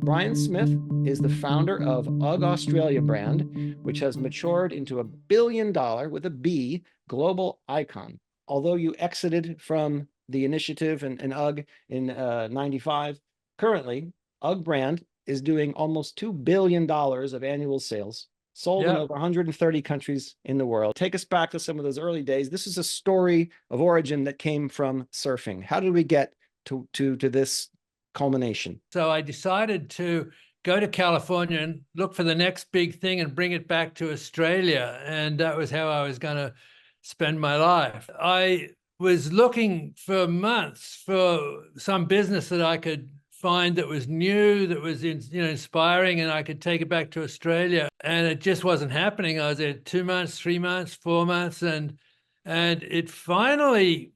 Brian Smith is the founder of UGG Australia brand, which has matured into a $1 billion with a B global icon. Although you exited from the initiative and UGG in 95, currently UGG brand is doing almost $2 billion of annual sales, sold in Yeah. over 130 countries in the world. Take us back to some of those early days. This is a story of origin that came from surfing. How did we get to this culmination? So I decided to go to California and look for the next big thing and bring it back to Australia. And that was how I was going to spend my life. I was looking for months for some business that I could find that was new, that was inspiring, and I could take it back to Australia. And it just wasn't happening. I was there 2 months, 3 months, 4 months, and it finally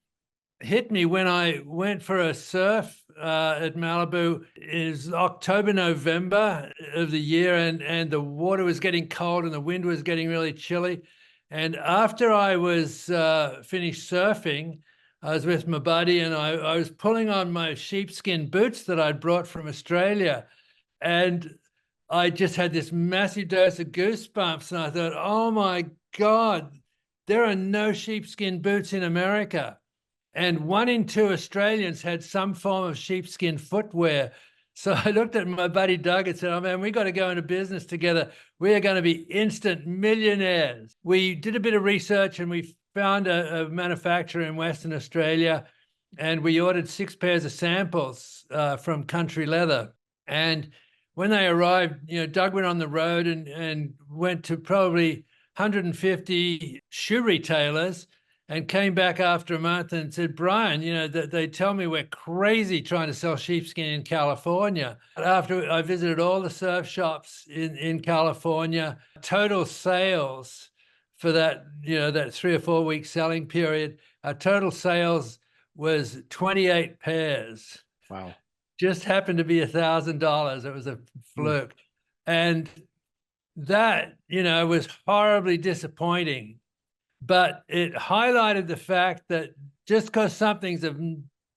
hit me when I went for a surf at Malibu. Is October, November of the year, and the water was getting cold and the wind was getting really chilly. And after I was finished surfing, I was with my buddy, and I was pulling on my sheepskin boots that I'd brought from Australia. And I just had this massive dose of goosebumps. And I thought, oh my God, there are no sheepskin boots in America. And 1 in 2 Australians had some form of sheepskin footwear. So I looked at my buddy Doug and said, oh man, we got to go into business together. We are going to be instant millionaires. We did a bit of research and we found a manufacturer in Western Australia, and we ordered 6 pairs of samples from Country Leather. And when they arrived, Doug went on the road and went to probably 150 shoe retailers, and came back after a month and said, Brian, they tell me we're crazy trying to sell sheepskin in California. After I visited all the surf shops in California, total sales for that, that 3 or 4 week selling period, our total sales was 28 pairs. Wow. Just happened to be $1,000. It was a fluke. And that, was horribly disappointing. But it highlighted the fact that just because something's a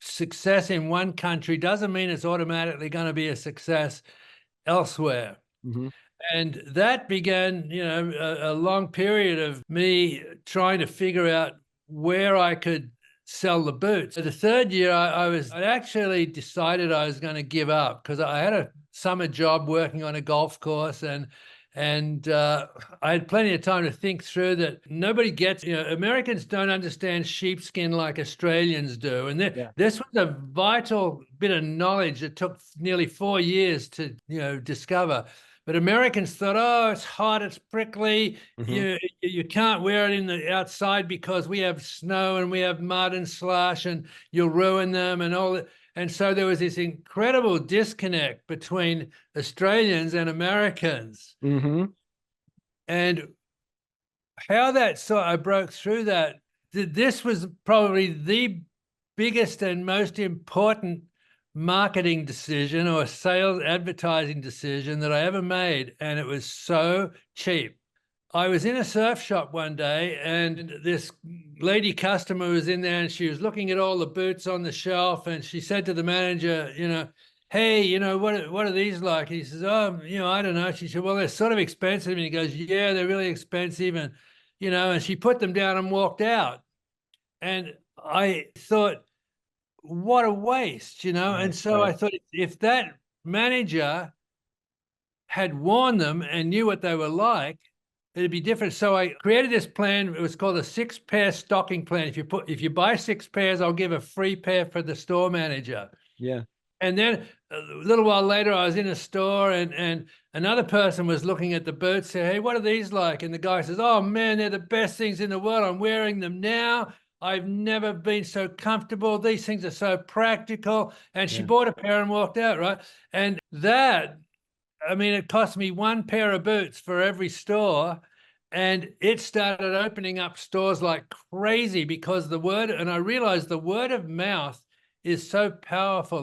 success in one country doesn't mean it's automatically going to be a success elsewhere. Mm-hmm. And that began, a long period of me trying to figure out where I could sell the boots. The 3rd year, I actually decided I was going to give up because I had a summer job working on a golf course, and I had plenty of time to think through that nobody gets, Americans don't understand sheepskin like Australians do. And this was a vital bit of knowledge that took nearly 4 years to, discover. But Americans thought, oh, it's hot, it's prickly. Mm-hmm. You can't wear it in the outside because we have snow and we have mud and slush and you'll ruin them and all that. And so there was this incredible disconnect between Australians and Americans. Mm-hmm. And how I broke through that, this was probably the biggest and most important marketing decision or sales advertising decision that I ever made. And it was so cheap. I was in a surf shop one day, and this lady customer was in there, and she was looking at all the boots on the shelf, and she said to the manager, hey, what are these like? He says, oh, I don't know. She said, well, they're sort of expensive. And he goes, yeah, they're really expensive. And, and she put them down and walked out. And I thought, what a waste, And so I thought, if that manager had worn them and knew what they were like, it'd be different. So I created this plan. It was called a 6-pair stocking plan. If you buy 6 pairs, I'll give a free pair for the store manager. Yeah. And then a little while later, I was in a store, and another person was looking at the boots, said, hey, what are these like? And the guy says, oh man, they're the best things in the world. I'm wearing them now. I've never been so comfortable. These things are so practical. And she bought a pair and walked out, right? And that, it cost me 1 pair of boots for every store. And it started opening up stores like crazy because and I realized the word of mouth is so powerful.